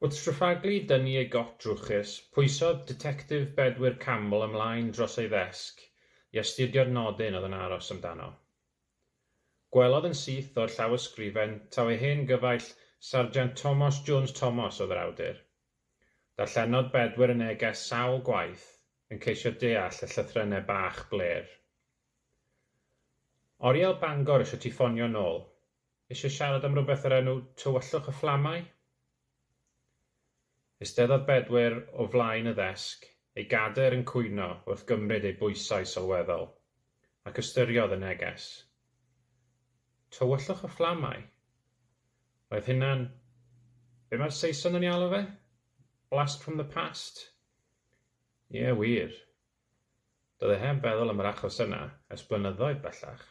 Wrth straffaglu dynnu ei got drwchus, pwysodd Dditectif Bedwyr Campbell ymlaen dros ei ddesg i astudio'r nodyn oedd yn aros amdano. Gwelodd yn syth o'r llawysgrifen taw ei hen gyfaill Sargeant Thomas Jones Thomas oedd yr awdur. Darllenodd Bedwyr y neges sawl gwaith yn ceisio deall y llythrennau bach bler. Oriel Bangor eisiau ti ffonio nôl. Eisiau siarad am rhywbeth yr enw Tywyllwch y Fflamau? Eisteddodd Bedwyr o flaen y ddesg, ei gader yn cwyno wrth gymryd ei bwysau sylweddol, ac ystyriodd y neges. Tywyllwch y Fflamau? Roedd hynna'n... Be mae'r Saeson yn alw fe? Blast from the past? Ie, wir. Doedd e heb feddwl am yr achos yna ers blynyddoedd bellach.